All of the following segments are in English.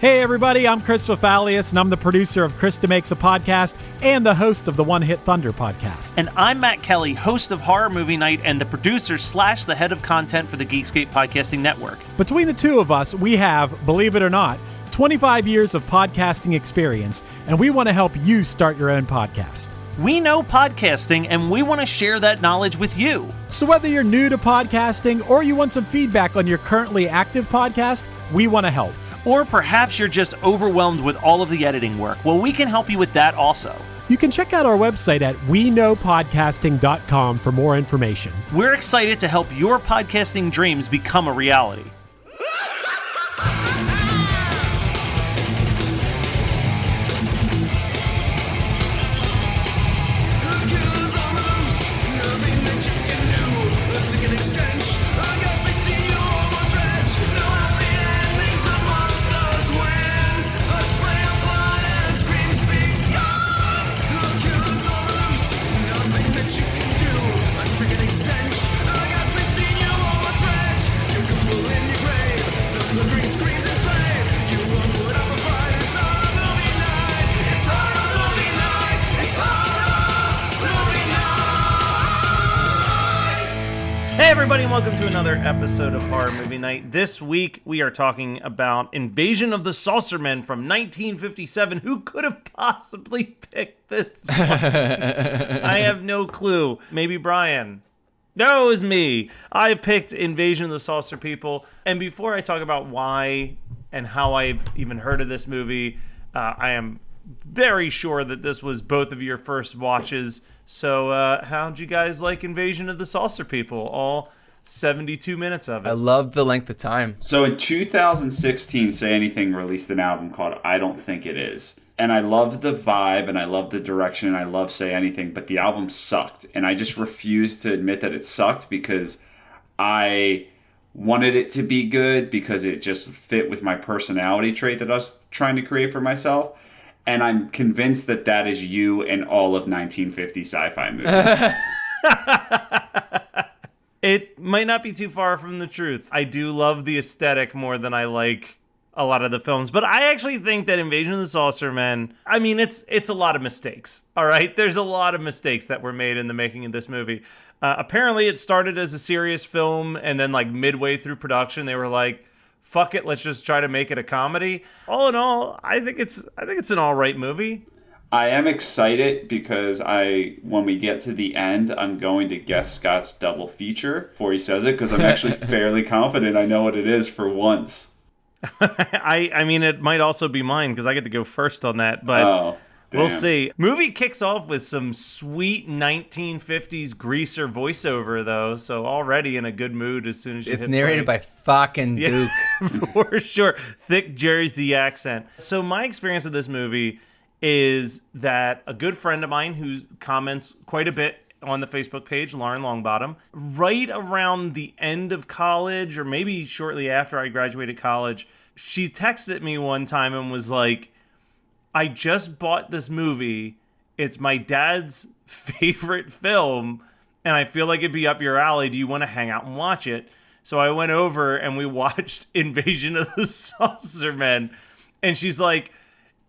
Hey everybody, I'm Chris Fafalius, and I'm the producer of Krista Makes a Podcast and the host of the One Hit Thunder podcast. And I'm Matt Kelly, host of Horror Movie Night and the producer / the head of content for the Geekscape Podcasting Network. Between the two of us, we have, believe it or not, 25 years of podcasting experience, and we want to help you start your own podcast. We know podcasting, and we want to share that knowledge with you. So whether you're new to podcasting or you want some feedback on your currently active podcast, we want to help. Or perhaps you're just overwhelmed with all of the editing work. Well, we can help you with that also. You can check out our website at weknowpodcasting.com for more information. We're excited to help your podcasting dreams become a reality. Hey everybody, and welcome to another episode of Horror Movie Night. This week we are talking about Invasion of the Saucermen from 1957. Who could have possibly picked this one? I have no clue. Maybe Brian. No, it was me. I picked Invasion of the Saucer People. And before I talk about why and how I've even heard of this movie, I am very sure that this was both of your first watches. So how'd you guys like Invasion of the Saucer People? All 72 minutes of it. I loved the length of time. So in 2016, Say Anything released an album called I Don't Think It Is. And I love the vibe and I love the direction and I love Say Anything, but the album sucked. And I just refused to admit that it sucked because I wanted it to be good because it just fit with my personality trait that I was trying to create for myself. And I'm convinced that that is you in all of 1950 sci-fi movies. It might not be too far from the truth. I do love the aesthetic more than I like a lot of the films. But I actually think that Invasion of the Saucermen, I mean, it's a lot of mistakes, all right? There's a lot of mistakes that were made in the making of this movie. Apparently, it started as a serious film, and then like midway through production, they were like, fuck it, let's just try to make it a comedy. All in all, I think it's an all right movie. I am excited because when we get to the end, I'm going to guess Scott's double feature before he says it because I'm actually fairly confident I know what it is for once. I mean, it might also be mine because I get to go first on that, but we'll see. Movie kicks off with some sweet 1950s greaser voiceover, though, so already in a good mood as soon as you hit It's narrated play. by fucking Duke. For sure. Thick Jersey accent. So my experience with this movie is that a good friend of mine who comments quite a bit on the Facebook page, Lauren Longbottom, right around the end of college, or maybe shortly after I graduated college, she texted me one time and was like, I just bought this movie. It's my dad's favorite film, and I feel like it'd be up your alley. Do you want to hang out and watch it? So I went over and we watched Invasion of the Saucermen, and she's like,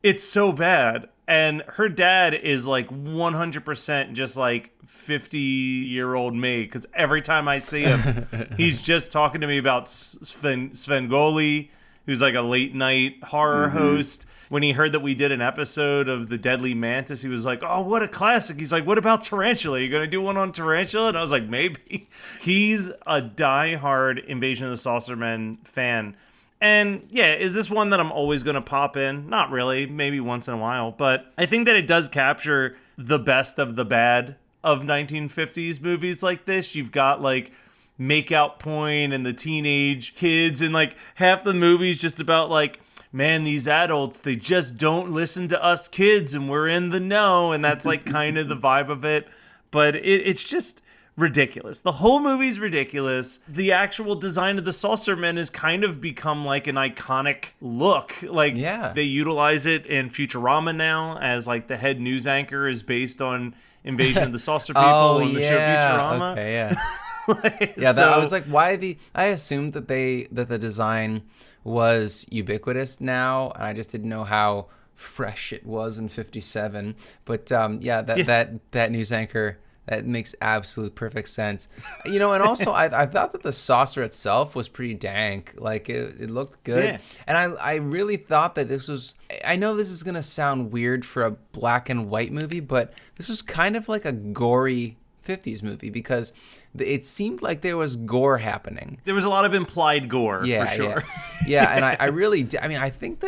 it's so bad. And her dad is like 100% just like 50-year-old me, because every time I see him, he's just talking to me about Svengoolie, who's like a late night horror host. When he heard that we did an episode of The Deadly Mantis, he was like, oh, what a classic. He's like, what about Tarantula? Are you going to do one on Tarantula? And I was like, maybe. He's a diehard Invasion of the Saucermen fan. And yeah, is this one that I'm always going to pop in? Not really, maybe once in a while. But I think that it does capture the best of the bad of 1950s movies like this. You've got like Makeout Point and the teenage kids, and like half the movie's just about like, man, these adults, they just don't listen to us kids and we're in the know. And that's like kind of the vibe of it. But it's just ridiculous. The whole movie's ridiculous. The actual design of the Saucermen has kind of become like an iconic look. Like, they utilize it in Futurama now, as like the head news anchor is based on Invasion of the Saucer People on the show Futurama. Okay, yeah. I was like, why I assumed that the design was ubiquitous now. And I just didn't know how fresh it was in 57. But that news anchor, that makes absolute perfect sense. And also I thought that the saucer itself was pretty dank. Like it looked good. Yeah. And I really thought that this was, I know this is going to sound weird for a black and white movie, but this was kind of like a gory 50s movie because it seemed like there was gore happening. There was a lot of implied gore, for sure. Yeah, and I really, I think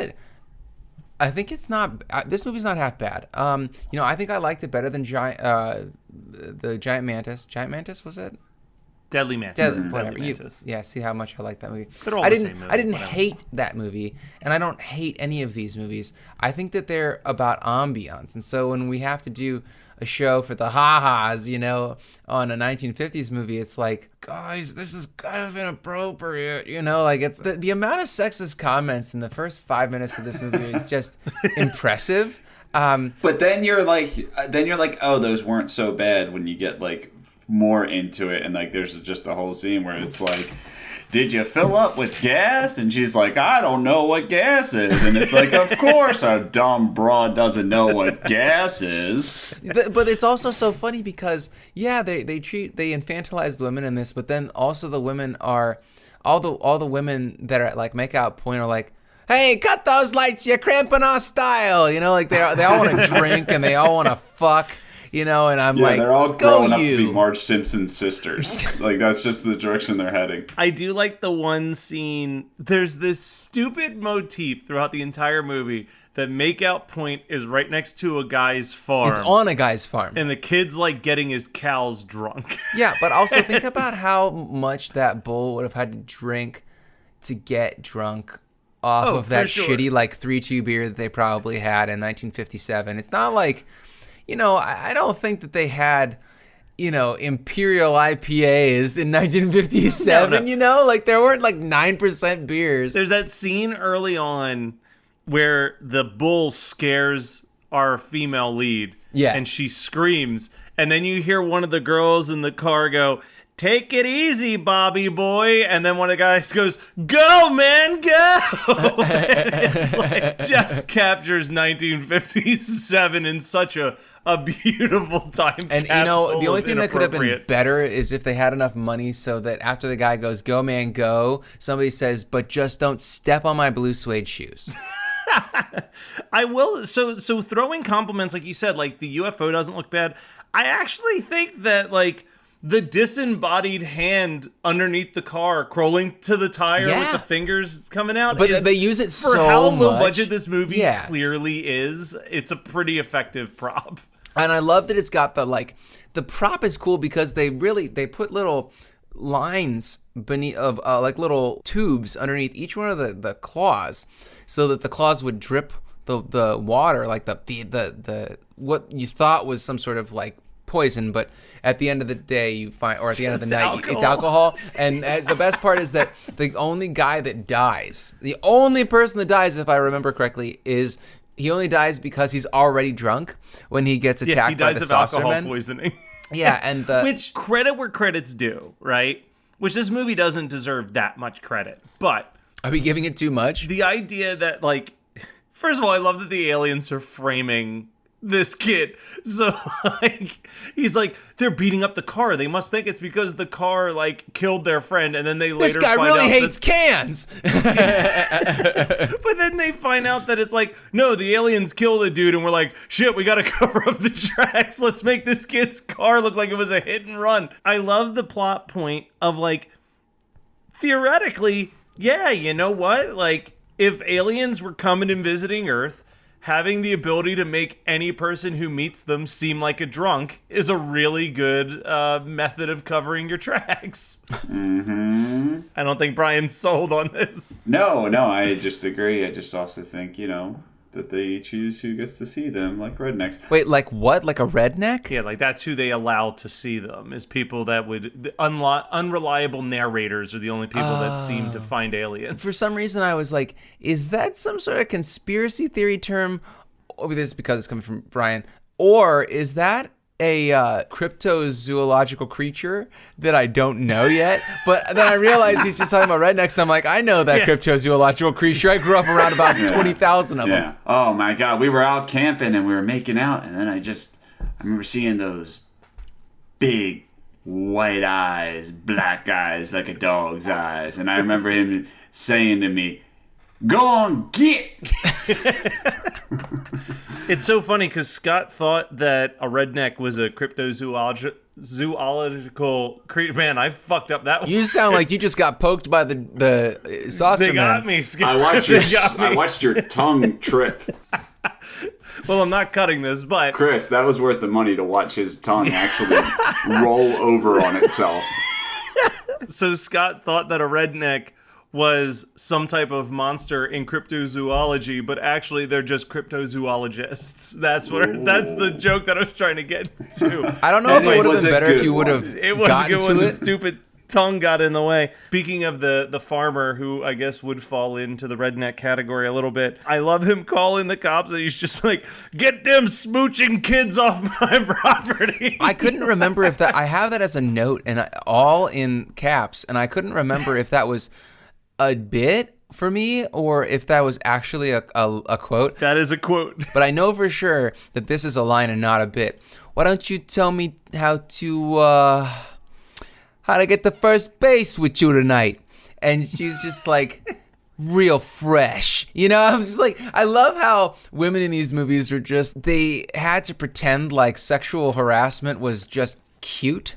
it's not, this movie's not half bad. I think I liked it better than the Giant Mantis. Giant Mantis, was it? Deadly Mantis. Whatever. Deadly Mantis. See how much I like that movie. They're all the same movie. I didn't hate that movie, and I don't hate any of these movies. I think that they're about ambiance, and so when we have to do a show for the ha-has, on a 1950s movie, it's like, guys, this is kind of inappropriate, like it's the amount of sexist comments in the first 5 minutes of this movie is just impressive. But then you're like, oh, those weren't so bad when you get like more into it, and like there's just a whole scene where it's like, did you fill up with gas? And she's like, I don't know what gas is. And it's like, of course a dumb broad doesn't know what gas is. But it's also so funny because, they infantilize the women in this, but then also the women are, all the women that are like make out point are like, hey, cut those lights, you're cramping our style. Like they all want to drink and they all want to fuck. And I'm like, they're all growing up to be Marge Simpson's sisters. Like, that's just the direction they're heading. I do like the one scene. There's this stupid motif throughout the entire movie that makeout point is right next to a guy's farm. It's on a guy's farm. And the kid's like getting his cows drunk. Yeah, but also think about how much that bull would have had to drink to get drunk off of that shitty like 3-2 beer that they probably had in 1957. It's not like... I don't think that they had, Imperial IPAs in 1957, no. Like there weren't like 9% beers. There's that scene early on where the bull scares our female lead. Yeah. And she screams. And then you hear one of the girls in the car go, take it easy, Bobby boy. And then one of the guys goes, go, man, go. It's like just captures 1957 in such a beautiful time and capsule. The only thing that could have been better is if they had enough money so that after the guy goes, go, man, go, somebody says, but just don't step on my blue suede shoes. I will. So throwing compliments, like you said, like the UFO doesn't look bad. I actually think that like the disembodied hand underneath the car crawling to the tire with the fingers coming out. But they use it so much. For how low budget this movie clearly is, it's a pretty effective prop. And I love that it's got the prop is cool because they put little lines beneath of like little tubes underneath each one of the claws so that the claws would drip the water, like the what you thought was some sort of like poison, but at the end of the day you find, or at the end of the night, it's alcohol. And the best part is that the only guy that dies, the only person that dies, if I remember correctly, is he only dies because he's already drunk when he gets attacked by the saucer men. He dies of alcohol poisoning. Yeah, and which, credit where credit's due, right? Which this movie doesn't deserve that much credit, but are we giving it too much? The idea that, like, first of all, I love that the aliens are framing this kid. So, like, he's like, they're beating up the car. They must think it's because the car, like, killed their friend. And then they later find out this guy really hates cans. But then they find out that it's like, no, the aliens killed a dude. And we're like, shit, we got to cover up the tracks. Let's make this kid's car look like it was a hit and run. I love the plot point of, like, theoretically, yeah, you know what? Like, if aliens were coming and visiting Earth, having the ability to make any person who meets them seem like a drunk is a really good method of covering your tracks. Mm-hmm. I don't think Brian's sold on this. No, I just agree. I just also think, you know, that they choose who gets to see them, like rednecks. Wait, like what? Like a redneck? Yeah, like that's who they allow to see them, is people that would... unreliable narrators are the only people that seem to find aliens. For some reason, I was like, is that some sort of conspiracy theory term? Or this is because it's coming from Brian. Or is that a cryptozoological creature that I don't know yet. But then I realized he's just talking about rednecks. I'm like, I know that cryptozoological creature. I grew up around about 20,000 of them. Oh my God, we were out camping and we were making out, and then I remember seeing those big white eyes, black eyes like a dog's eyes, and I remember him saying to me, "Go on, get." It's so funny because Scott thought that a redneck was a cryptozoological creature. Man, I fucked up that one. You sound like you just got poked by the saucer They got man. me, Scott. I watched your tongue trip. Well, I'm not cutting this, but Chris, that was worth the money to watch his tongue actually roll over on itself. so Scott thought that a redneck was some type of monster in cryptozoology, but actually they're just cryptozoologists. That's the joke that I was trying to get to. I don't know if it would have been better if you would have It was a gotten good one. to The it. stupid tongue got in the way. Speaking of the farmer, who I guess would fall into the redneck category a little bit, I love him calling the cops and he's just like, "Get them smooching kids off my property." I couldn't remember if that. I have that as a note and all in caps, and I couldn't remember if that was a bit for me or if that was actually a quote. That is a quote. But I know for sure that this is a line and not a bit. Why don't you tell me how to get to first base with you tonight? And she's just like real fresh. You know, I was just like, I love how women in these movies are just, they had to pretend like sexual harassment was just cute.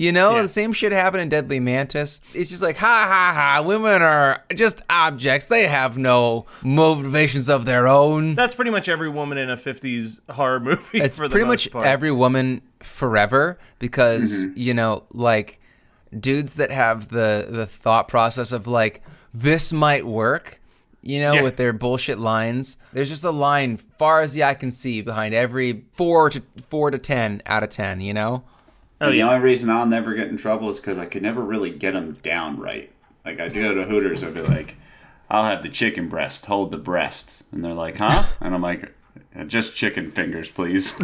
You know, the same shit happened in Deadly Mantis. It's just like, ha ha ha, women are just objects. They have no motivations of their own. That's pretty much every woman in a 50s horror movie. It's for the pretty most much part. every woman forever because, you know, like dudes that have the thought process of like, this might work, you know, with their bullshit lines. There's just a line far as the eye can see behind every 4 to 10 out of 10, you know? Oh, The only reason I'll never get in trouble is because I could never really get them down right. Like, I'd go to Hooters, I'd be like, "I'll have the chicken breast, hold the breast." And they're like, "Huh?" And I'm like, "Just chicken fingers, please."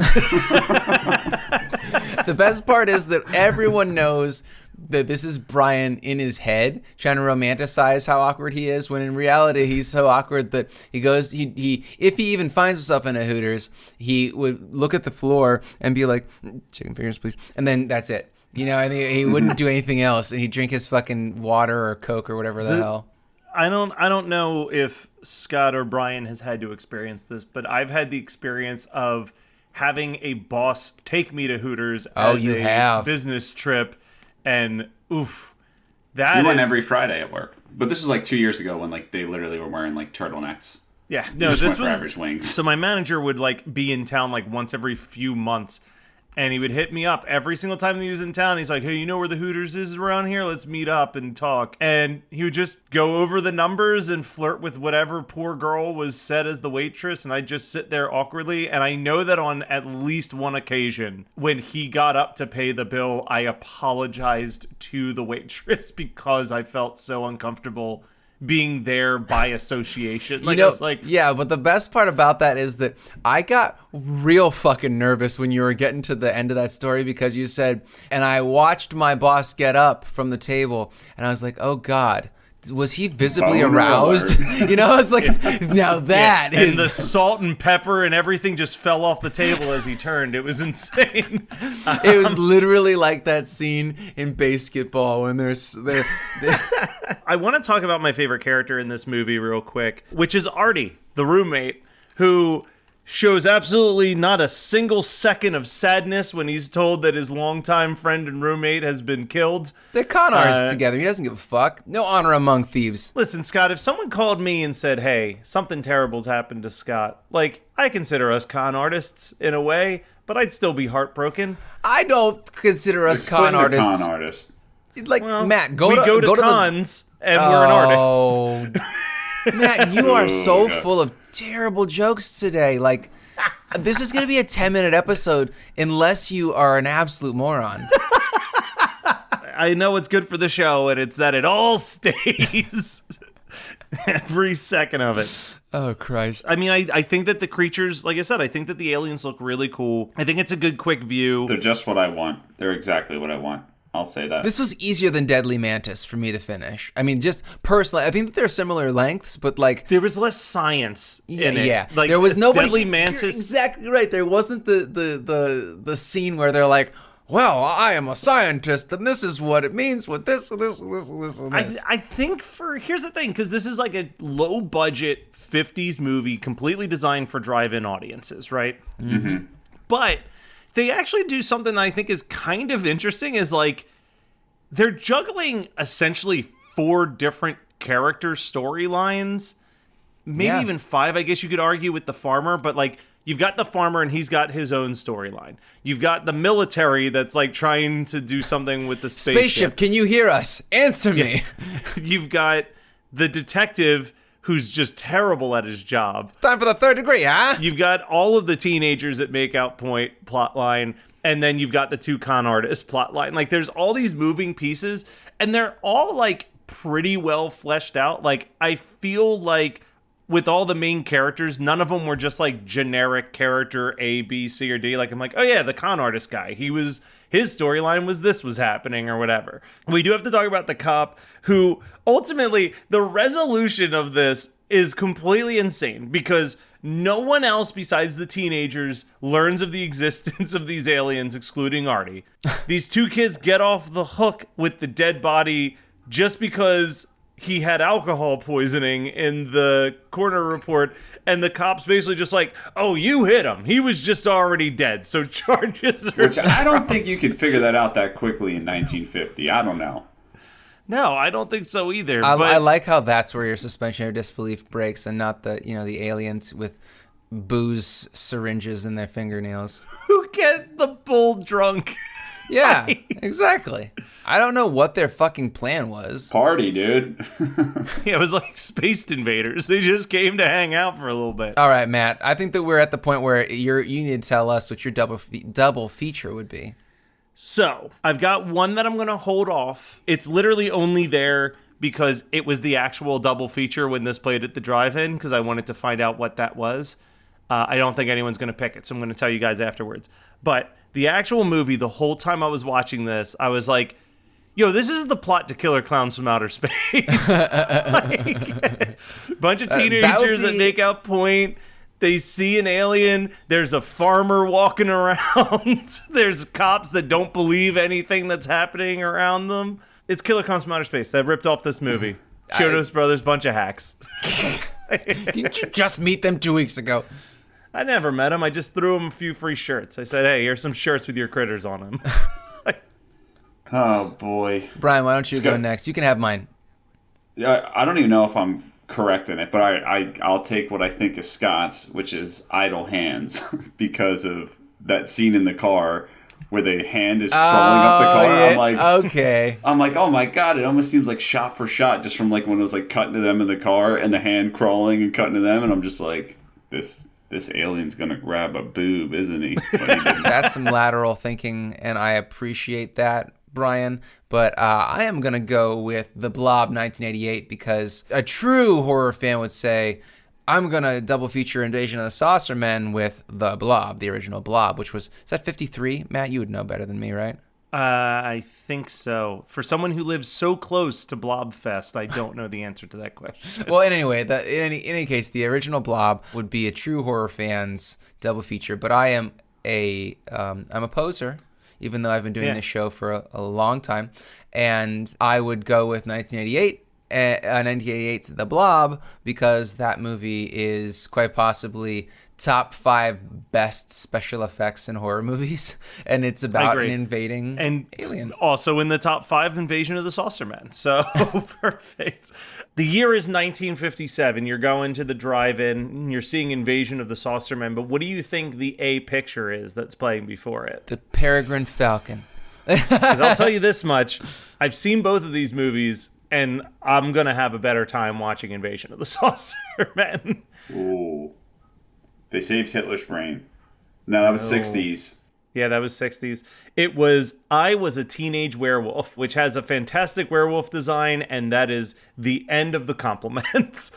The best part is that everyone knows that this is Brian in his head trying to romanticize how awkward he is, when in reality he's so awkward that he goes, he if he even finds himself in a Hooters, he would look at the floor and be like, "Chicken fingers, please," and then that's it. You know, and he wouldn't do anything else, and he'd drink his fucking water or Coke or whatever the hell. I don't know if Scott or Brian has had to experience this, but I've had the experience of having a boss take me to Hooters as a business trip, and oof, that We went every Friday at work. But this was like 2 years ago when like they literally were wearing like turtlenecks. Yeah, no, Just this went for was average wings. So my manager would like be in town like once every few months, and he would hit me up every single time he was in town. He's like, "Hey, you know where the Hooters is around here? Let's meet up and talk." And he would just go over the numbers and flirt with whatever poor girl was set as the waitress, and I'd just sit there awkwardly. And I know that on at least one occasion, when he got up to pay the bill, I apologized to the waitress because I felt so uncomfortable being there by association. Like, You know, I was like, yeah, but the best part about that is that I got real fucking nervous when you were getting to the end of that story, because you said, and I watched my boss get up from the table, and I was like, oh God, was he visibly Boner aroused? You know, it's like, now that and is... the salt and pepper and everything just fell off the table as he turned. It was insane. It was literally like that scene in Basketball when they're I want to talk about my favorite character in this movie real quick, which is Artie, the roommate, who shows absolutely not a single second of sadness when he's told that his longtime friend and roommate has been killed. they're con artists together. He doesn't give a fuck. No honor among thieves. Listen, Scott, if someone called me and said, "Hey, something terrible's happened to Scott," like, I consider us con artists in a way, but I'd still be heartbroken. I don't consider us Explain con the artists. Con artist. Like, Well, Matt, go we to go to the cons and we're an artist. Oh, Matt, you are so full of terrible jokes today. Like, this is going to be a 10-minute episode unless you are an absolute moron. I know it's good for the show, and it's that it all stays. Every second of it. Oh, Christ. I mean, I think that the creatures, like I said, I think that the aliens look really cool. I think it's a good quick view. They're just what I want. They're exactly what I want. I'll say that. This was easier than Deadly Mantis for me to finish. I mean, just personally, I think that they're similar lengths, but like There was less science in it. Yeah, Like, there was nobody. Deadly Mantis. You're exactly right. There wasn't the scene where they're like, "Well, I am a scientist, and this is what it means with this, and this, and this, and this, and this." I think here's the thing, because this is like a low budget 50s movie completely designed for drive-in audiences, right? Mm-hmm. But they actually do something that I think is kind of interesting, is like they're juggling essentially 4 different character storylines, maybe even 5, I guess you could argue, with the farmer, but like you've got the farmer and he's got his own storyline. You've got the military that's like trying to do something with the Spaceship, can you hear us? Answer me. You've got the detective who's just terrible at his job. Time for the 3rd degree, huh? You've got all of the teenagers at Makeout Point plotline, and then you've got the 2 con artists plotline. Like, there's all these moving pieces, and they're all like pretty well fleshed out. Like, I feel like with all the main characters, none of them were just like generic character A, B, C, or D. Like, I'm like, oh yeah, the con artist guy. His storyline was this was happening or whatever. We do have to talk about the cop who ultimately, the resolution of this is completely insane because no one else besides the teenagers learns of the existence of these aliens, excluding Artie. These 2 kids get off the hook with the dead body just because he had alcohol poisoning in the coroner report, and the cops basically just like, oh, you hit him. He was just already dead, so charges are... Which I don't think you could figure that out that quickly in 1950. I don't know. No, I don't think so either. I like how that's where your suspension of disbelief breaks, and not the aliens with booze syringes in their fingernails. Who get the bull drunk? Yeah, exactly. I don't know what their fucking plan was. Party, dude. Yeah, it was like Space Invaders. They just came to hang out for a little bit. All right, Matt. I think that we're at the point where you need to tell us what your double feature would be. So, I've got one that I'm going to hold off. It's literally only there because it was the actual double feature when this played at the drive-in, because I wanted to find out what that was. I don't think anyone's going to pick it, so I'm going to tell you guys afterwards. But the actual movie, the whole time I was watching this, I was like, yo, this is the plot to Killer Clowns from Outer Space. Like, bunch of teenagers that make out point. They see an alien. There's a farmer walking around. There's cops that don't believe anything that's happening around them. It's Killer Clowns from Outer Space. That ripped off this movie. Chiodos Brothers, bunch of hacks. Didn't you just meet them 2 weeks ago? I never met them. I just threw them a few free shirts. I said, hey, here's some shirts with your critters on them. Oh, boy. Brian, why don't you go next? You can have mine. I don't even know if I'm correct in it, but I'll take what I think is Scott's, which is idle hands, because of that scene in the car where the hand is crawling up the car. Yeah. I'm like, okay. I'm like, oh my god, it almost seems like shot for shot, just from like when it was like cutting to them in the car and the hand crawling and cutting to them, and I'm just like, this alien's gonna grab a boob, isn't he? But he didn't. That's some lateral thinking, and I appreciate that, Brian. But I am going to go with The Blob 1988, because a true horror fan would say, I'm going to double feature Invasion of the Saucer Men with The Blob, the original Blob, which was, is that 53? Matt, you would know better than me, right? I think so. For someone who lives so close to Blobfest, I don't know the answer to that question. Well, anyway, in any case, the original Blob would be a true horror fan's double feature, but I am I'm a poser, even though I've been doing this show for a long time, and I would go with 1988's The Blob, because that movie is quite possibly top 5 best special effects in horror movies, and it's about an invading alien. Also in the top 5 Invasion of the Saucer Men. So perfect. The year is 1957. You're going to the drive-in, and you're seeing Invasion of the Saucer Men, but what do you think the A picture is that's playing before it? The Peregrine Falcon. Because I'll tell you this much, I've seen both of these movies, and I'm going to have a better time watching Invasion of the Saucer Men. Ooh. They saved Hitler's brain. No, that was 60s. Yeah, that was 60s. It was I Was a Teenage Werewolf, which has a fantastic werewolf design, and that is the end of the compliments.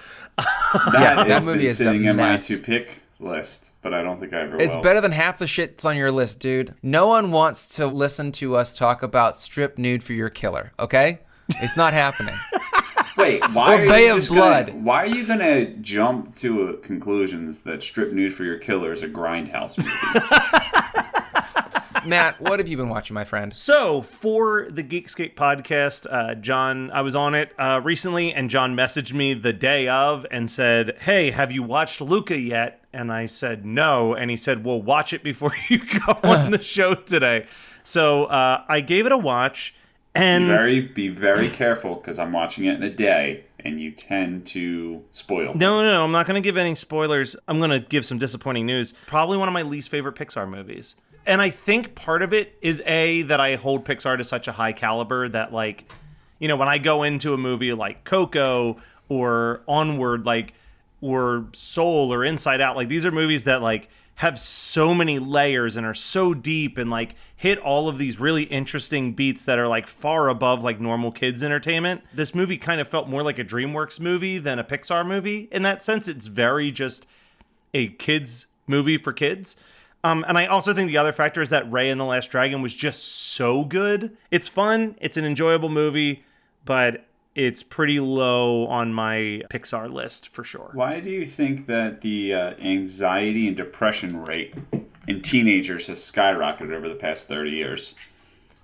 That movie is sitting a in my mess. to pick list, but I don't think I ever It's will. better than half the shit's on your list, dude. No one wants to listen to us talk about strip nude for your killer, okay? It's not happening. Wait, why Or are Bay you of just Blood. Gonna, why are you gonna jump to conclusions that Strip Nude for Your Killer is a grindhouse movie? Matt, what have you been watching, my friend? So, for the Geekscape podcast, John, I was on it recently, and John messaged me the day of and said, "Hey, have you watched Luca yet?" And I said, "No." And he said, "Well, watch it before you go on the show today." So, I gave it a watch, and Be very careful, because I'm watching it in a day, and you tend to spoil. No, I'm not going to give any spoilers. I'm going to give some disappointing news. Probably one of my least favorite Pixar movies. And I think part of it is that I hold Pixar to such a high caliber that, like, you know, when I go into a movie like Coco or Onward, like, or Soul or Inside Out, like, these are movies that, like, have so many layers and are so deep and, like, hit all of these really interesting beats that are, like, far above, like, normal kids entertainment. This movie kind of felt more like a DreamWorks movie than a Pixar movie. In that sense, it's very just a kids movie for kids. And I also think the other factor is that Raya and the Last Dragon was just so good. It's fun. It's an enjoyable movie, but it's pretty low on my Pixar list for sure. Why do you think that the anxiety and depression rate in teenagers has skyrocketed over the past 30 years?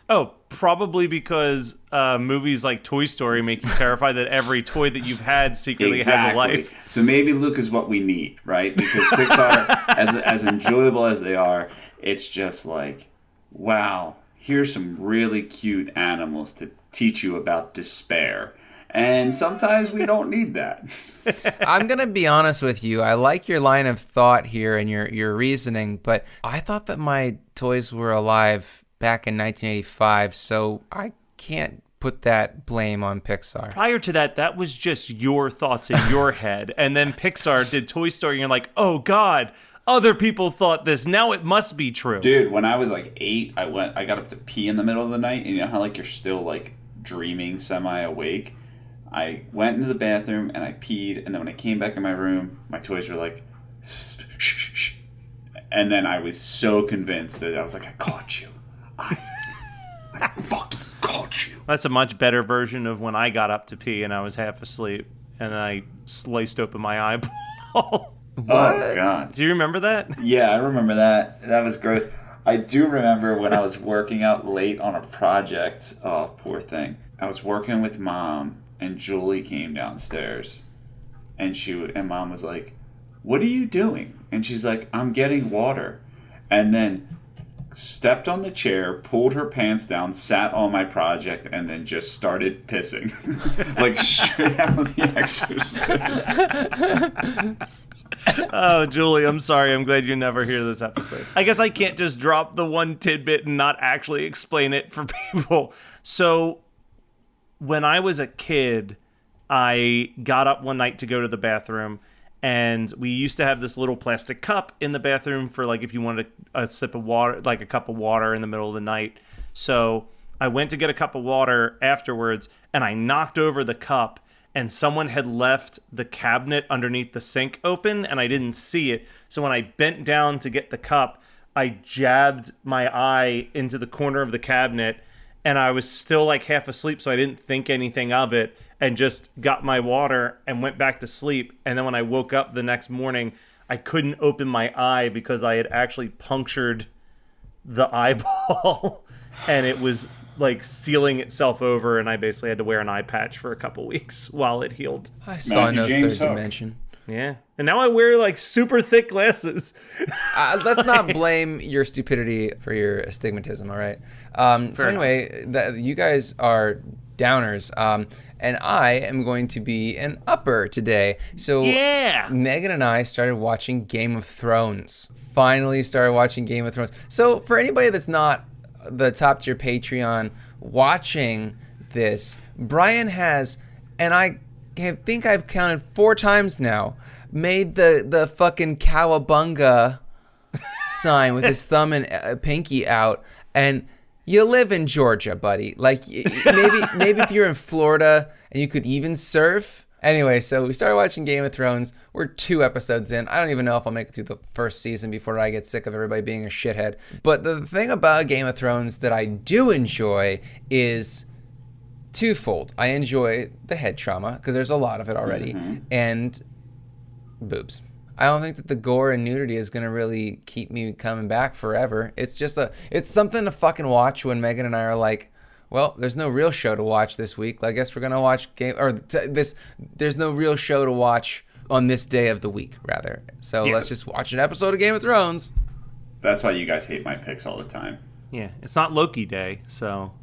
Oh, probably because movies like Toy Story make you terrified that every toy that you've had secretly has a life. So maybe Luke is what we need, right? Because Pixar, as enjoyable as they are, it's just like, wow, here's some really cute animals to teach you about despair. And sometimes we don't need that. I'm going to be honest with you. I like your line of thought here and your reasoning, but I thought that my toys were alive back in 1985, so I can't put that blame on Pixar. Prior to that, that was just your thoughts in your head. And then Pixar did Toy Story, and you're like, oh, God, other people thought this. Now it must be true. Dude, when I was like 8, I got up to pee in the middle of the night, and you know how like you're still like dreaming semi-awake? I went into the bathroom, and I peed, and then when I came back in my room, my toys were like, shh, shh, shh. And then I was so convinced that I was like, I caught you. I fucking caught you. That's a much better version of when I got up to pee and I was half asleep and I sliced open my eyeball. Oh, God. Do you remember that? Yeah, I remember that. That was gross. I do remember when I was working out late on a project. Oh, poor thing. I was working with Mom, and Julie came downstairs. And Mom was like, what are you doing? And she's like, I'm getting water. And then stepped on the chair, pulled her pants down, sat on my project, and then just started pissing. Like straight out of The Exorcist. Oh, Julie, I'm sorry. I'm glad you never hear this episode. I guess I can't just drop the one tidbit and not actually explain it for people. So when I was a kid, I got up one night to go to the bathroom, and we used to have this little plastic cup in the bathroom for, like, if you wanted a sip of water, like a cup of water in the middle of the night. So I went to get a cup of water afterwards, and I knocked over the cup, and someone had left the cabinet underneath the sink open, and I didn't see it. So when I bent down to get the cup, I jabbed my eye into the corner of the cabinet, and I was still, like, half asleep, so I didn't think anything of it, and just got my water and went back to sleep. And then when I woke up the next morning, I couldn't open my eye because I had actually punctured the eyeball and it was like sealing itself over, and I basically had to wear an eye patch for a couple weeks while it healed. I saw no James third Hook. dimension. Yeah. And now I wear like super thick glasses. Let's not blame your stupidity for your astigmatism, all right? So anyway, you guys are downers, and I am going to be an upper today. So Yeah. Megan and I started watching Game of Thrones. Finally started watching Game of Thrones. So for anybody that's not the top tier Patreon watching this, Brian has, and I think I've counted 4 times now, made the fucking cowabunga sign with his thumb and pinky out, and you live in Georgia, buddy. Like, maybe if you're in Florida and you could even surf. Anyway, so we started watching Game of Thrones. We're 2 episodes in. I don't even know if I'll make it through the first season before I get sick of everybody being a shithead. But the thing about Game of Thrones that I do enjoy is twofold. I enjoy the head trauma, because there's a lot of it already, and boobs. I don't think that the gore and nudity is going to really keep me coming back forever. It's just it's something to fucking watch when Megan and I are like, well, there's no real show to watch this week. I guess we're going to watch there's no real show to watch on this day of the week, rather. So let's just watch an episode of Game of Thrones. That's why you guys hate my picks all the time. Yeah, it's not Loki Day, so...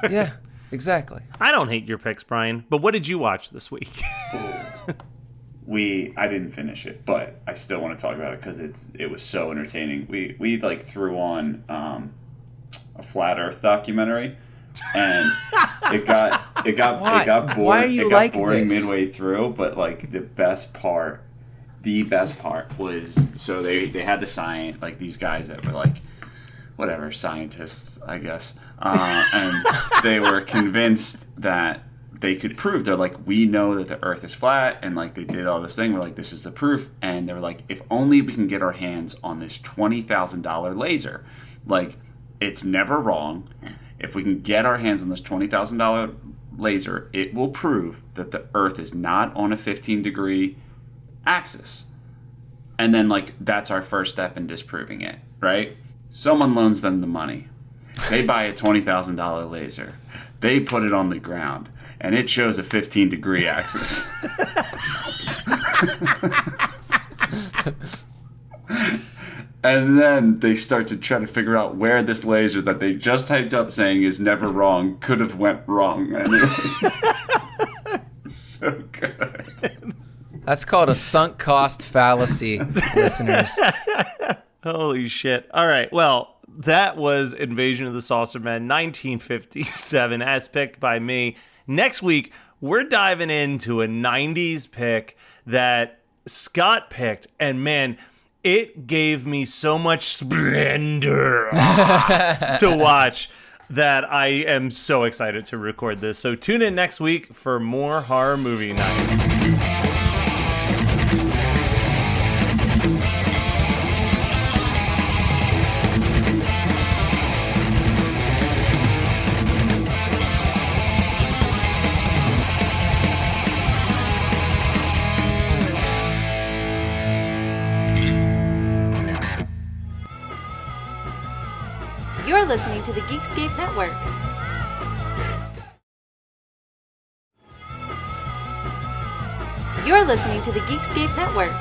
Yeah, exactly. I don't hate your picks, Brian, but what did you watch this week? I didn't finish it, but I still want to talk about it because it was so entertaining. We like threw on a Flat Earth documentary, and it got boring midway through. But like the best part was, so they had the science, like these guys that were like whatever, scientists, I guess, and they were convinced that they could prove. They're like, we know that the Earth is flat, and like they did all this thing. We're like, this is the proof. And they were like, if only we can get our hands on this $20,000 laser, like it's never wrong. If we can get our hands on this $20,000 laser, it will prove that the Earth is not on a 15-degree axis. And then like that's our first step in disproving it, right? Someone loans them the money. They buy a $20,000 laser. They put it on the ground, and it shows a 15-degree axis. And then they start to try to figure out where this laser that they just typed up saying is never wrong could have went wrong. And it was so good. That's called a sunk cost fallacy, listeners. Holy shit. All right, well, that was Invasion of the Saucermen 1957, as picked by me. Next week, we're diving into a 90s pick that Scott picked, and man, it gave me so much splendor to watch that I am so excited to record this. So tune in next week for more Horror Movie Night. You're listening to the Geekscape Network. You're listening to the Geekscape Network.